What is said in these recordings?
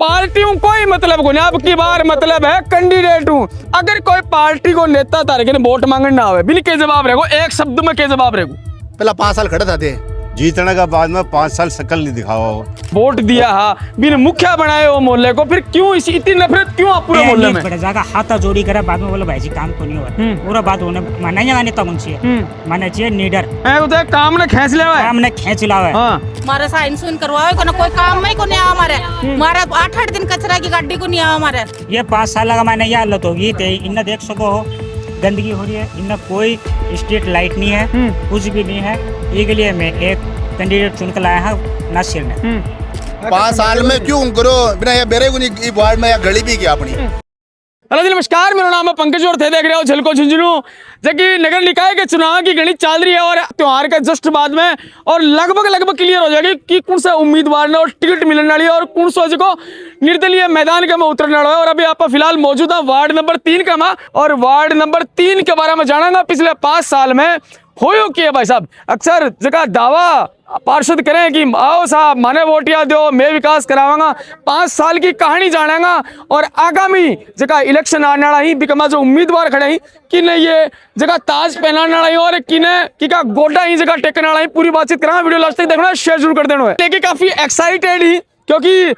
पार्टियों कोई मतलब को नहीं, अब की बार मतलब है कैंडिडेट हूँ। अगर कोई पार्टी को नेता तारे के वोट मांगने ना आवे, बिन के जवाब रहेगो, एक शब्द में के जवाब रहेगो। पहला 5 साल खड़े थे, जीतने का बाद में 5 साल शकल नहीं दिखावा हो। वोट दिया हा, बिन मुखिया बनाए हो मोहल्ले को, फिर क्यों इतनी नफरत क्यों आप पूरे मोहल्ले में? जाकर हाथा जोड़ी करे बाद में बोले भाई जी काम को नहीं हुआ, पूरा बात होने माना या नेता कौन सी है, माना चाहिए नीडर उधर काम ने खींच लिया है, काम ने खींच लावा है। हाँ हमारे साइन सुन करवाओ को ना, कोई काम में को नहीं आया हमारे 8-8 दिन कचरा की गाड़ी को नहीं आया हमारे। ये 5 साल का मैंने ये हालत होगी, इन्हें देख सको हो गंदगी हो रही है, इन्हें कोई स्ट्रीट लाइट नहीं है, कुछ भी नहीं है। ये के लिए मैं एक कैंडिडेट चुन कर लाया है नासिर ने। 5 साल में क्यों करो बिना ये बेरे को नहीं वार्ड में या गली भी किया अपनी। हेलो जी नमस्कार, मेरा नाम है पंकज और थे देख रहे हो झलको झुंझुनू। जबकि नगर निकाय के चुनाव की घड़ी चल रही है और त्योहार के जस्ट बाद में और लगभग क्लियर हो जाएगी कि कौन सा उम्मीदवार ने और टिकट मिलने वाली है और कौन सा जो निर्दलीय मैदान के में उतरने वाला है। और अभी आप फिलहाल मौजूद है वार्ड नंबर 3 का में, और वार्ड नंबर 3 के बारे में जाना पिछले 5 साल में हो किया भाई साहब। अक्सर जगह दावा पार्षद करें कि आओ साहब माने वोटिया दो, मैं विकास करावांगा, 5 साल की कहानी जानेगा और आगामी जगह इलेक्शन आने वाला ही बिकमा जो उम्मीदवार खड़े ही कि नहीं ये जगह ताज पहनाने वाला ही और कि का गोटा ही जगह टेकने वाला ही, पूरी बातचीत करा। वीडियो लास्ट तक देखना, शेयर जरूर कर देना। लेकिन काफी एक्साइटेड ही, क्योंकि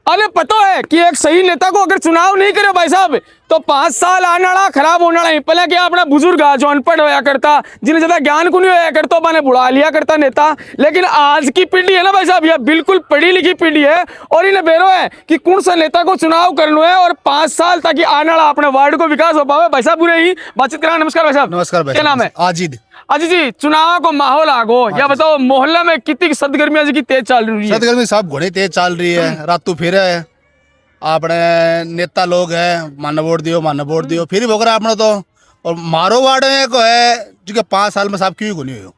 अरे पता है कि एक सही नेता को अगर चुनाव नहीं करे भाई साहब तो 5 साल आने वाला खराब होने वाला ही। पहले क्या अपना बुजुर्ग जो अनपढ़ होया करता, जिन्हें ज्यादा ज्ञान को नहीं होया करता, मैंने बुला लिया करता नेता। लेकिन आज की पीढ़ी है ना भाई साहब, यह बिल्कुल पढ़ी लिखी पीढ़ी है और इन्हें बेरो है कि कौन सा नेता को चुनाव करना है और 5 साल ताकि आने वाला अपने वार्ड को विकास हो पावे। भाई साहब पूरे ही बातचीत करा। नमस्कार भाई साहब। नमस्कार भाई। क्या नाम है? आजिद। अजी जी, चुनाव को माहौल आगो या बताओ मोहल्ला में कितनी सदगर्मियां जी की तेज चल रही है? सदगर्मी साहब घोड़े तेज चल रही है, रातू फिर है अपने नेता लोग है मानो वोट दियो फिर भोगरा अपने तो। और मारो वार्ड में को है जो 5 साल में साहब क्यों को नहीं हो,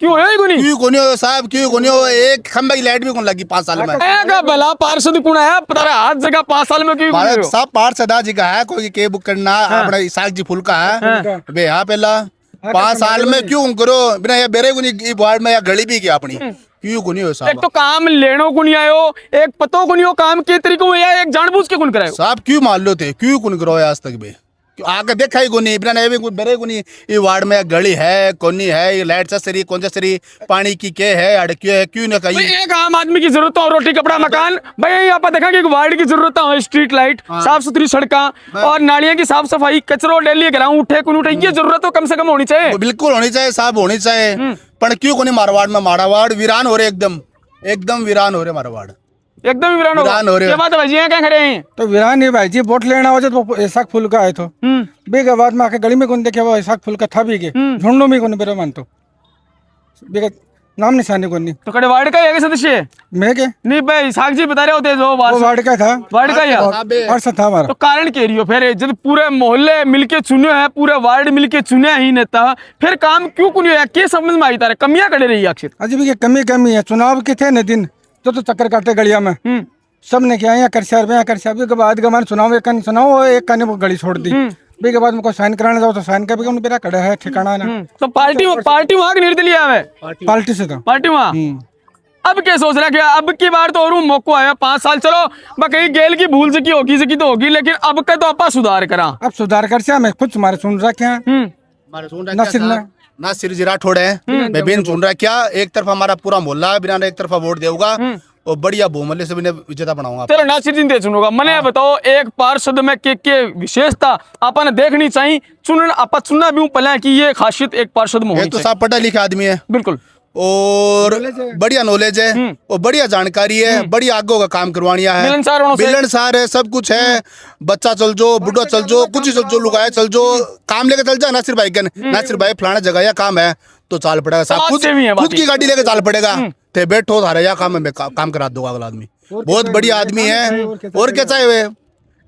क्यों है कोनी? क्यों को नहीं हो साहब, क्यों को नहीं हो? एक खंबे की लाइट भी कौन लगी 5 साल में? का भला पार्षद कौन है पता है आज जगह 5 साल में क्यों हमारे नहीं हो? सब पार्षद जी का है, कोई के बुक करना अपने इसाक जी फुल का है बे। हाँ पहला 5 साल में क्यों करो बिना ये बेरे को नहीं वार्ड में या गली भी किया अपनी, क्यों को नहीं हो साहब? एक तो काम लेनो को नहीं आयो, एक पतो को नहीं हो काम के तरीकों में, या एक जानबूझ के कौन करायो? साहब क्यों मान लो थे, क्यों कौन करो आज तक बे? आगे देखा ही को नहीं बिना नहीं भी बेरे को नहीं। ये वार्ड में गली है कोनी है, ये लाइट चसरी कौन चसरी, पानी की के है अड़क्यो है, क्यों ना कहीं? एक आम आदमी की जरूरत हो, रोटी कपड़ा मकान। भाई आप देखा कि एक वार्ड की जरूरत है, स्ट्रीट लाइट, साफ सुथरी सड़कें और नालियां की साफ सफाई, कचरो डेली ग्राउंड उठे कौन उठे, ये जरूरत तो कम से कम होनी चाहिए। बिल्कुल होनी चाहिए साहब, होनी चाहिए। पर क्यों को नहीं मारवाड़ में? मारवाड़ वीरान हो रहे, एकदम वीरान हो रहे मारवाड़, एकदम वीरान हो रहे। ये बात है भाई जी, यहाँ क्या खड़े हैं? तो वीरान नहीं भाई जी, वोट लेना हो जाए तो ऐसा फूल का आए तो बेगा बाद में आके गली में कौन देखे वो ऐसा फूल का था भी के झुंडों में कौन बेरो मान तो बेगा नाम निशानी कौन नहीं। तो कड़े वार्ड का है सदस्य मैं के नहीं भाई साग जी बता रहे होते जो वो वार्ड का था, वार्ड का या अर्सा था हमारा। तो कारण कह रही हो फिर जब पूरे मोहल्ले मिलके चुने हैं, पूरे वार्ड मिलके चुने ही नेता, फिर काम क्यों को नहीं है? क्या समझ में आई तारे कमियां कड़े रही आखिर? अजी भी कमी है। चुनाव के थे न दिन तो चक्कर काटे गलिया में सब ने क्या यहाँ कर के बाद का चुनाव एक का वो गली छोड़ दी। बे के बाद में कोई साइन कराने जाओ तो साइन का भी मेरा कड़ा है ठिकाना ना। तो पार्टी वहाँ की निर्दलीय है, पार्टी से था पार्टी वहाँ। अब क्या सोच रहा है? अब की बार तो और मौका आया 5 साल, चलो कहीं गेल की भूल से की होगी तो होगी, लेकिन अब का तो आपा सुधार करा। अब सुधार कर से मैं खुद तुम्हारे सुन रहा क्या नासिर जी राठौड़ है, मैं बिन सुन रहा क्या। एक तरफ हमारा पूरा मोहल्ला बिना एक तरफ वोट देगा और बढ़िया बहुमल्य से विजेता बनाऊंगा। चलो नासिर जी दे चुनूंगा। मैंने बताओ एक पार्षद में के विशेषता आपने देखनी चाहिए, चुनना भी पहले कि ये खासियत एक पार्षद में होनी तो साहब पढ़ा लिखा आदमी है बिल्कुल, और बढ़िया नॉलेज है और बढ़िया जानकारी है, बढ़िया आगो का काम करवानिया है, मिलनसार है, सब कुछ है। बच्चा चल जो, बुढ़ा चल जो, कुछ ही चल जो, लुगाया चल जो, काम लेके चल जा। नासिर भाई के नासिर भाई फलाना जगह या काम है तो चाल पड़ेगा साहब, खुद की गाड़ी लेके चाल पड़ेगा। ते बैठो थारे या काम में काम करा दूंगा अगला आदमी। बहुत बढ़िया आदमी है। और क्या चाहे वे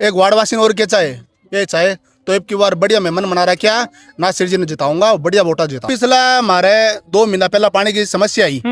एक वार्डवासी और क्या चाहे, ये चाहे तो एक की बार बढ़िया मेहमान मना रहा क्या नासिर जी ने जिताऊंगा और बढ़िया वोटा जिता। पिछला हमारे 2 महीना पहला पानी की समस्या आई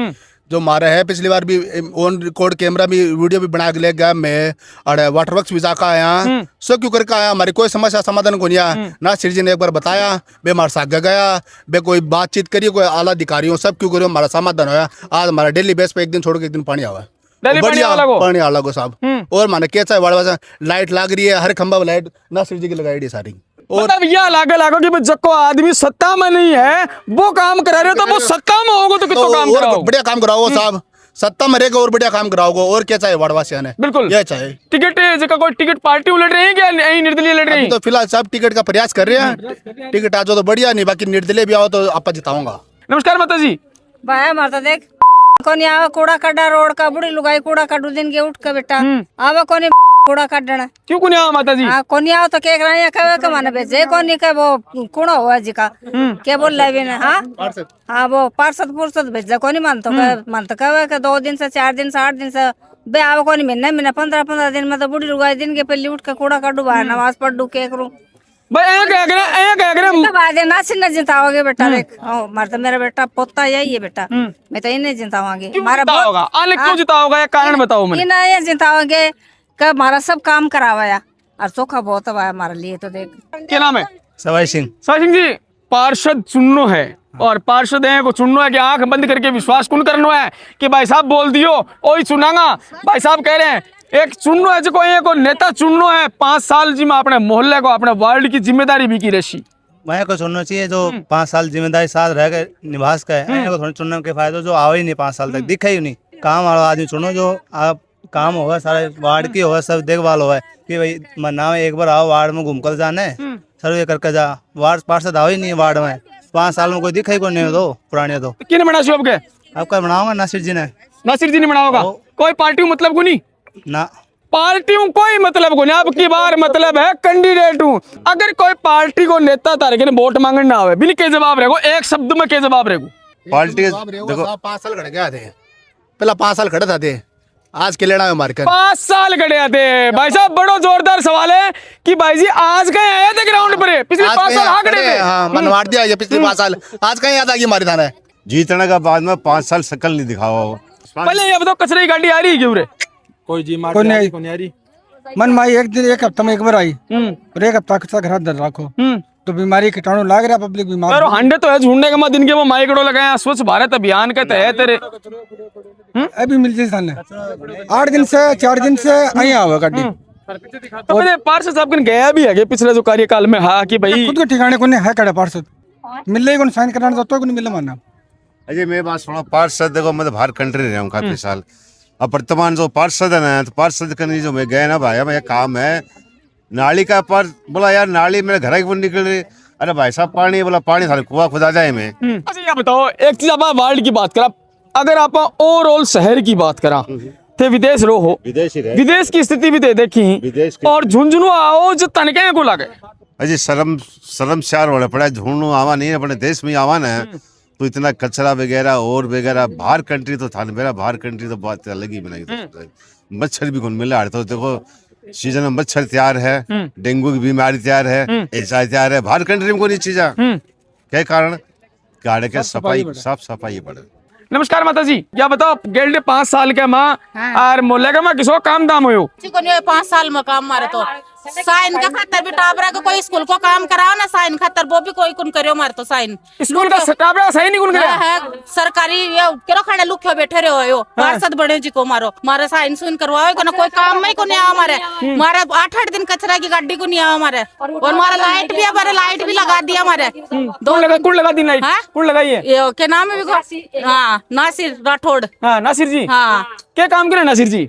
जो हमारे है, पिछली बार भी ऑन रिकॉर्ड कैमरा भी वीडियो भी बना के ले गया मैं, और वाटर वर्क्स भी जाकर आया, सब क्यों करके आया। हमारी कोई समस्या समाधान को नहीं आया। नासिर जी ने एक बार बताया बे हमारे साथ गया बे, कोई बातचीत करिए कोई आला अधिकारियों सब क्यों करियो, हमारा समाधान होया। आज हमारा डेली बेस पे एक दिन छोड़ के एक दिन पानी आवा। दिल्ली पानी बढ़िया वाला को पानी वाला को साहब। और माने कैसा है वाड़ा लाइट लाग रही है, हर खंबा में लाइट नासिर जी की लगाई है सारी। और मतलब यह लागो कि जको आदमी सत्ता में नहीं है वो काम करा रहे हो, तो वो सत्ता में होगा तो कितना काम और कराओ। बढ़िया काम कराओगे साहब, सत्ता में रहेगा और बढ़िया काम कराओगे। और क्या चाहिए वाड़वासिया ने, बिल्कुल यह चाहिए। टिकट जगह कोई टिकट पार्टी उलट रही है क्या, यही निर्दलीय लड़ रही अभी है? तो फिलहाल सब टिकट का प्रयास कर रहे हैं, टिकट आ जाओ तो बढ़िया, नहीं बाकी निर्दलीय भी आओ तो आपा जिताऊंगा। नमस्कार माता जी। भाई मारता देख कोनी आवा कूड़ा कड्डा रोड का, बुढ़ी लुगाई कूड़ा काटू दिन के उठ के बेटा आवा कोनी कूड़ा काटना क्यों को नहीं आवा माता जी? हाँ कोनी आओ तो के कराया कहे के माने भेजे कोनी के वो कूड़ा हुआ जी का के बोल ले बिना। हाँ वो पार्षद पुरसद भेजा कोनी मानतो कहे के 2 दिन से 4 दिन से 8 दिन से बे आवा कोनी महीने 15 दिन में तो बुढ़ी लुगाई दिन के पहले उठ के कूड़ा काटू बाहर नमाज पढ़ू के करूँ भाई ऐ कह करे बाद नासिर न जिताओगे बेटा देख। मार तो मेरा बेटा पोता यही है बेटा, मैं तो इन्हें जिताऊंगी। मारा होगा आले क्यों जिता होगा, एक कारण बताओ मुझे। इन्हें जिताओगे कि हमारा सब काम करावाया और चोखा बहुत है हमारे लिए। तो देख क्या नाम है? सवाई सिंह। सवाई सिंह जी, पार्षद चुननो है और पार्षद है को चुननो है कि आंख बंद करके विश्वास कौन करनो है कि भाई साहब बोल दियो वही चुनागा। भाई साहब कह रहे हैं एक चुननो है जो को नेता चुननो है 5 साल जी में अपने मोहल्ले को अपने वार्ड की जिम्मेदारी भी की रही। मैं को चुनना चाहिए जो 5 साल जिम्मेदारी साथ रह के निभास का है। को थोड़ी चुनने के फायदे जो आवे ही नहीं 5 साल तक दिखा ही नहीं। काम वाला आदमी चुनो जो आप काम होगा सारे वार्ड की होगा, सब देखभाल होगा कि भाई महीना में एक बार आओ वार्ड में घूम कर जाने सर्वे करके जा। वार्ड पार्षद आओ ही नहीं वार्ड में 5 साल में कोई दिखा ही को नहीं दो पुराने तो किने बना शो आपके? आपका बनाओगा नासिर जी ने। नासिर जी ने बनाओगा? कोई पार्टी मतलब को नहीं ना पार्टी कोई मतलब को नहीं। अब की बार मतलब है कैंडिडेट हूँ। अगर कोई पार्टी को नेता तारे के वोट मांगने ना आवे बिल्कुल के जवाब रहेगो, एक शब्द में के जवाब रहेगो। पार्टी देखो 5 साल खड़े गए थे, पहला 5 साल खड़े थे, आज के लेना में मार कर 5 साल खड़े थे। भाई साहब बड़ो जोरदार सवाल है कि भाई जी आज कहीं आए थे ग्राउंड पर? पिछले 5 साल हाँ खड़े थे। हाँ मनवाड़ दिया ये पिछले 5 साल, आज कहीं याद आ गई हमारी थाना जीतने के बाद में 5 साल शक्ल नहीं दिखावा हो। पहले ये बताओ कचरे की गाड़ी आ रही है क्यों रे? कोई जी मार कोई नहीं आ रही। मन माई एक हफ्ता में एक बार आई और एक हफ्ता कच्चा घर अंदर रखो तो बीमारी कीटाणु लाग रहा, पब्लिक बीमार। पर हंडे तो है झूठने के दिन के वो माइकड़ो लगाए स्वच्छ भारत अभियान के तहत तेरे अभी मिल जाए थाने 8 दिन से 4 दिन से आई आवा गाड़ी। तो मैंने पार्षद साहब कन गया भी है पिछले जो कार्यकाल में हाँ कि भाई खुद के ठिकाने को नहीं है कड़ा पार्षद मिले को साइन कराना तो नहीं मिले मानना। अजय मैं बात सुनो, पार्षद देखो मैं तो बाहर कंट्री रहा हूँ काफी साल। अब वर्तमान जो पार्षद है ना, तो पार्षद करने जो मैं गया ना भाई मैं काम है नाली का पर बोला यार नाली मेरे घर की निकल रही। अरे भाई साहब पानी बोला पानी थाने कुआ खुदा जाए में। अच्छा ये बताओ एक चीज आप वर्ल्ड की बात करा, अगर आप ओवरऑल शहर की बात करा थे विदेश रो हो विदेश की स्थिति भी देखी और झुंझुनू आओ जो तनके को लगे। अजय शर्मसार होना पड़ा, झुंझुनू आवा नहीं अपने देश में आवा ना तो इतना कचरा वगैरह और वगैरह। बाहर कंट्री तो था मेरा, बाहर कंट्री तो बात अलग ही बनाई। मच्छर भी कौन मिला तो देखो सीजन में मच्छर तैयार है, डेंगू की बीमारी तैयार है, ऐसा तैयार है। बाहर कंट्री में कोई चीज क्या कारण गाड़ी के सफाई साफ सफाई पड़े। नमस्कार माता जी, क्या बताओ गेल्डे 5 साल के माँ और मोहल्ले का माँ किसको काम दाम हो? 5 साल में काम मारे तो साइन का खातर भी टाबरा का कोई स्कूल को काम कराओ ना, साइन खातर वो भी कोई कुन करियो मारे तो साइन स्कूल का टाबरा सही नहीं कुन करे है सरकारी ये केरो खड़े लुक्यो बैठे रहो यो पार्षद बने जी को मारो मारे साइन सुन करवाओ को ना कोई काम में को नहीं आ मारे 8-8 दिन कचरा की गाड़ी को नहीं आ मारे और हमारा लाइट भी हमारे लाइट भी लगा दिया हमारे कौन लगा दी लाइट? कौन लगाई है? क्या नाम है? हाँ नासिर राठौड़। हाँ नासिर जी। हाँ क्या काम करे नासिर जी?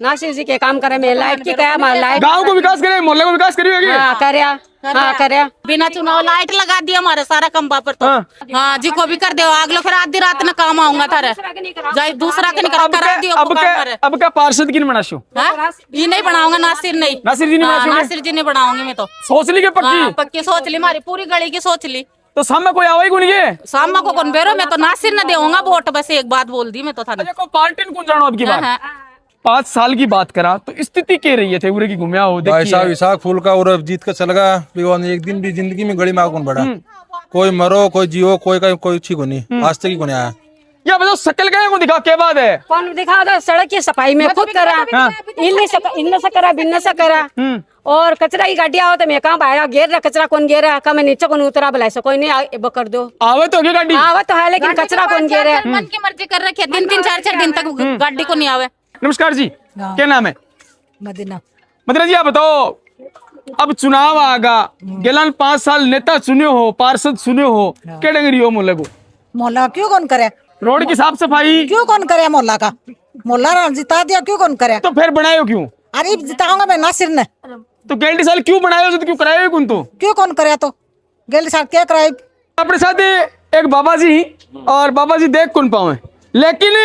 नासिर जी के काम करे में लाइट की क्या हमारा लाइट गांव को विकास करे, मोहल्ले को विकास करी होगी। हाँ करे बिना चुनाव लाइट लगा दिया हमारे सारा कंबा पर तो। हाँ जी को भी कर दो अगलो फिर आधी रात में काम आऊंगा थारे जाए दूसरा के निकल करा दियो। अब क्या पार्षद की बना शो? ये नहीं बनाऊंगा नासिर नहीं, नासिर जी नहीं बना नासिर जी नहीं बनाऊंगी मैं तो। सोच ली के पक्की पक्की सोच ली हमारी पूरी गली की सोच ली। तो सामने कोई आवाई को नहीं है सामा को कौन बेरो मैं तो नासिर न देऊंगा वोट, बस एक बात बोल दी मैं तो थाने। पार्टी कौन जानो अब की बात 5 साल की बात करा तो स्थिति के रही है थे उरे की घूमया हो भाई साहब विशाख फूल का और जीत का चल गया एक दिन भी जिंदगी में गड़ी में कौन बढ़ा। कोई मरो कोई जियो कोई अच्छी को नहीं आज तक ही को नहीं आया। या बताओ शकल का को दिखा क्या बात है? कौन दिखा दो सड़क की सफाई में खुद करा इनने से करा बिन्ने से करा और कचरा की गाड़ी आओ तो मैं कहाँ भाया घेर रहा कचरा कौन घेरा का मैं नीचे कौन उतरा बुला सो कोई नहीं कर दो आवे तो क्या गाड़ी आवे तो है लेकिन कचरा कौन घेरे मन की मर्जी कर रखे 3-4 दिन तक गाड़ी को नहीं आवे। नमस्कार जी, क्या नाम है? मदीना। मदीना जी, आप बताओ, अब चुनाव आगा, गेलान 5 साल नेता चुने हो, पार्षद चुने हो, क्या डंगरी हो मोहल्ले को? मोहल्ला क्यों कौन करे? रोड की साफ सफाई क्यों कौन करे मोहल्ला का? मोहल्ला जिता दिया, क्यों कौन करे? तो फिर बनाए क्यों? अरे जिताऊंगा मैं नासिर ने। तो गेल्टी साल क्यों बनाए हो, तो क्यों कराए हो कौन? तो क्यों कौन करे? तो गेल साथ क्या कराए? अपने साथ एक बाबा जी, और बाबा जी देख कौन पाओ, लेकिन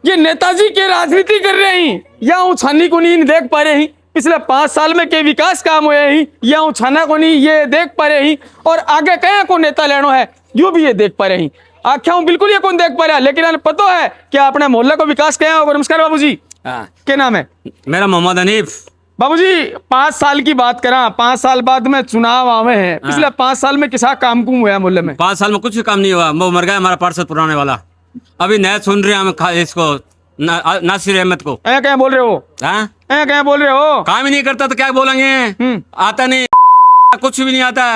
ये नेताजी के राजनीति कर रहे हैं या छानी को नहीं देख पा रहे हैं। पिछले 5 साल में के विकास काम हुए हैं या छाना को नहीं ये देख पा रहे हैं, और आगे कहीं को नेता लेना है यो भी ये देख पा रहे हैं। आख्या बिल्कुल ये कौन देख पा रहा है, लेकिन पता है क्या अपने मोहल्ले को विकास क्या होगा। नमस्कार बाबू जी, क्या नाम है? मेरा मोहम्मद हनीफ। बाबूजी 5 साल की बात करा, 5 साल बाद में चुनाव आवे हैं, पिछले 5 साल में किसा काम कुम हुआ मोहल्ले में? 5 साल में कुछ भी काम नहीं हुआ, वो मर गया हमारा पार्षद पुराने वाला। अभी नया सुन रहे हैं हम इसको नासिर अहमद को। क्या बोल रहे हो? क्या बोल रहे हो? काम ही नहीं करता तो क्या बोलेंगे? आता नहीं, कुछ भी नहीं आता।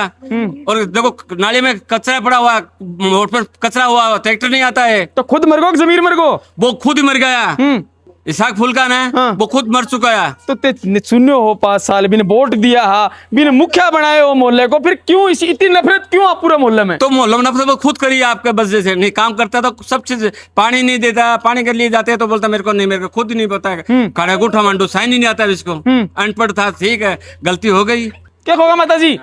और देखो नाले में कचरा पड़ा हुआ, रोड पर कचरा हुआ, ट्रैक्टर नहीं आता है। तो खुद मर गो कि जमीर मर गो? वो खुद ही मर गया। इसाक फूल का ना वो खुद मर चुका है। तो ते सुने हो 5 साल बिन वोट दिया हा, बिन मुखिया बनाए हो मोहल्ले को, फिर क्यों इतनी नफरत क्यों आप पूरे मोहल्ले में? तो मोहल्ले में नफरत वो खुद करी आपके वजह से। नहीं काम करता तो सब चीज, पानी नहीं देता, पानी के लिए जाते हैं तो बोलता मेरे को नहीं, मेरे को खुद नहीं पता है। खड़ा गुठा मंडू साइन ही नहीं आता इसको, अनपढ़ था, ठीक है गलती हो गई। क्या होगा माता जी?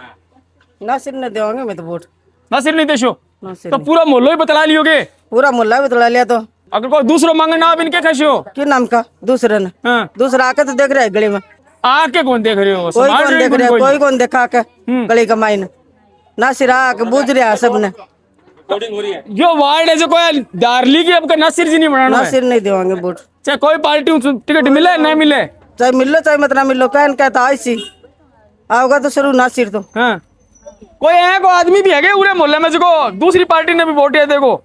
नासिर ने देवांगे मैं तो वोट। नासिर नहीं देशो तो पूरा मोहल्ला ही बतला लियोगे? पूरा मोहल्ला भी तोड़ा लिया। तो अगर कोई दूसरा मांगना आप इनके कैसे हो? क्यों नाम का दूसरे ने? दूसरा आके तो देख रहे गली में। आके कौन देख रहे हो? कोई कौन देख रहे? कोई कौन देखा आके गली का माइन? नासिर आके बूझ रहा सबने। जो वार्ड है जो कोई दारली की आपका नासिर जी नहीं बनाना है? नासिर नहीं देवांगे वोट, चाहे कोई पार्टी टिकट मिले नहीं मिले, चाहे मिलो चाहे मत ना मिलो। कहता ऐसी आओगा तो शुरू नासिर। तो कोई है को आदमी भी है पूरे मोहल्ले में जो दूसरी पार्टी ने भी वोट दिया? देखो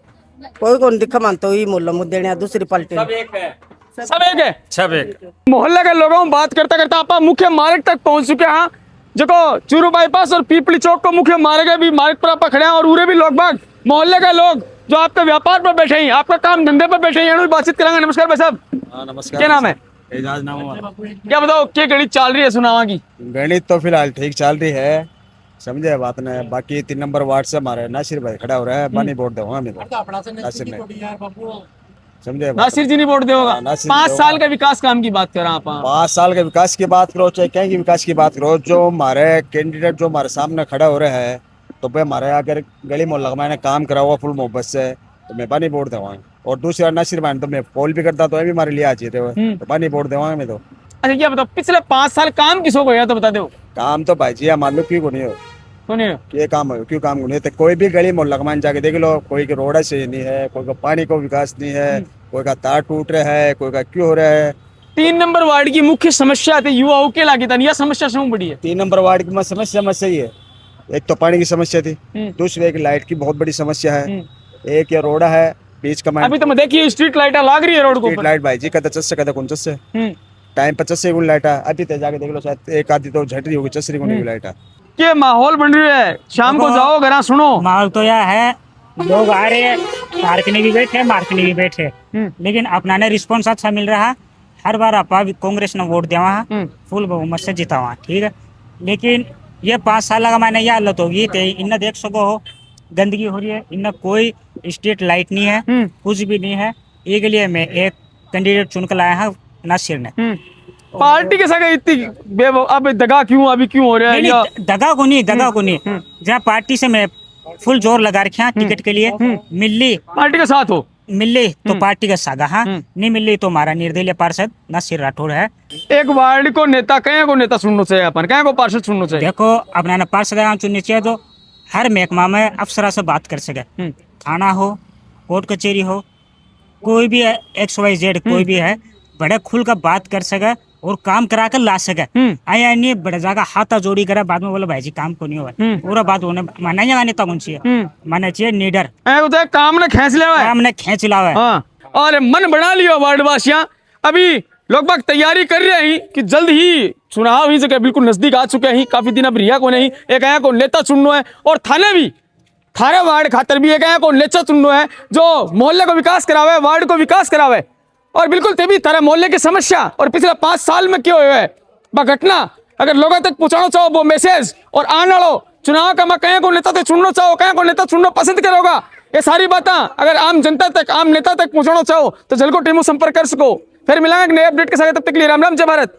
कोई कौन दिखा मानता ही मोहल्ला मुद्दे देने दूसरी पार्टी सब एक है। सब एक मोहल्ले के लोगों में बात करता करता आप मुख्य मार्ग तक पहुंच चुके हैं। जो चूरू बाईपास और पीपली चौक को मुख्य मार्ग है, भी मार्ग पर आप खड़े हैं, और उरे भी लोग बाग मोहल्ले के लोग जो आपके व्यापार पर बैठे हैं, आपका काम धंधे पर बैठे हैं, बातचीत करेंगे। नमस्कार भाई साहब, नमस्कार। क्या नाम है? एजाज नाम है। क्या बताओ क्या गणित चल रही है सुनावा की? गणित तो फिलहाल ठीक चल रही है, समझे बात ने। बाकी 3 नंबर वार्ड से हमारे नासिर भाई खड़ा हो रहा है, बानी वोट दूंगा मैं तो नासिर ने, समझे। नासिर जी नहीं वोट देगा? 5 साल का विकास काम की बात कर रहा हूँ। 5 साल के विकास की बात करो चाहे कहीं की विकास की बात करो, जो हमारे कैंडिडेट जो हमारे सामने खड़ा हो रहे हैं, तो भाई हमारे अगर गली मोहल्ला मैंने काम करा हुआ फुल मोहब्बत से, तो मैं पानी वोट देवांगा। और दूसरा नासिर भाई तो मैं कॉल भी करता तो भी हमारे लिए आ जाते हुए, तो पानी वोट देवांगा मैं तो। अच्छा क्या बताओ पिछले 5 साल काम किसको गया तो बता दो? काम तो भाई जी मान लो क्यों को नहीं हो, ये काम है क्यों काम नहीं? तो कोई भी गली मोहल्ला मान जाके देख लो, कोई के रोड सही नहीं है, कोई का पानी को विकास नहीं है, कोई का तार टूट रहा है, कोई का क्यों हो रहा है। 3 नंबर वार्ड की मुख्य समस्या थी युवाओं के लागे था, यह समस्या क्यों बड़ी है? 3 नंबर वार्ड की समस्या ही है। एक तो पानी की समस्या थी, दूसरी एक लाइट की बहुत बड़ी समस्या है, एक ये रोड है बीच का। अभी तो मैं देखिए स्ट्रीट लाइट लाग रही है रोड को। स्ट्रीट लाइट भाई जी कहते 50 से कहते 49 से टाइम 50 से लाइट है। अभी तो जाके देख लो शायद एक आधी तो झट रही होगी, 50 की लाइट है। क्या माहौल बन रही है? शाम को जाओ घर सुनो माहौल तो यह है, लोग आ रहे हैं, पार्कने भी बैठे, मार्कने भी बैठे, लेकिन अपना ने रिस्पॉन्स अच्छा मिल रहा। हर बार आप कांग्रेस ने वोट दिया फुल बहुमत से जीता हुआ, ठीक है। लेकिन ये 5 साल का मैंने यह हालत होगी तो इन देख सको हो गंदगी हो रही है, इन कोई स्ट्रीट लाइट नहीं है, कुछ भी नहीं है। ये के लिए मैं एक कैंडिडेट चुन कर लाया है नासिर ने। पार्टी के साथ इतनी अब दगा क्यों अभी क्यों हो रहा है? दगा को नहीं जहाँ पार्टी से मैं फुल जोर लगा रखे टिकट के लिए, मिली पार्टी के साथ हो, मिली तो पार्टी का सागा, हाँ नहीं मिली तो हमारा निर्दलीय पार्षद नासिर राठौर है। एक वार्ड को नेता कहीं को नेता चुनना चाहिए, अपन कहीं को पार्षद चुनना चाहिए। देखो अपना पार्षद चुननी चाहिए जो हर महकमा में अफसरा से बात कर सके, थाना हो, कोर्ट कचहरी हो, कोई भी XYZ कोई भी है, बड़े खुल कर बात कर सके और काम करा कर ला सके। आया नहीं बड़े जगह हाथा जोड़ी करे बाद में बोले भाई जी काम को नहीं हुआ, पूरा बात होने माना नहीं नेता कौन चाहिए, माना चाहिए नीडर काम ने खींच लिया, काम ने खींच लावा है और मन बना लिया वार्ड वासियां। अभी लोग बाग तैयारी कर रहे हैं कि जल्द ही चुनाव ही जगह बिल्कुल नजदीक आ चुके हैं, काफी दिन अब रिया को नहीं एक आया को नेता चुनना है, और थाने भी थारे वार्ड खातर भी एक आया को नेता चुनना है जो मोहल्ले को विकास करावे, वार्ड को विकास करावे। और बिल्कुल ते भी तारा मोहल्ले की समस्या और पिछले 5 साल में क्यों हुआ है बा घटना अगर लोगों तक पहुंचाना चाहो वो मैसेज और आने वालो चुनाव का मैं कहीं को नेता तक चुनना चाहो कहीं को नेता चुनना पसंद करोगा ये सारी बातें अगर आम जनता तक आम नेता तक पहुंचाना चाहो तो झलको टीमों संपर्क कर सको फिर मिलेंगे एक नए अपडेट के साथ तब तक के लिए राम राम जय भारत।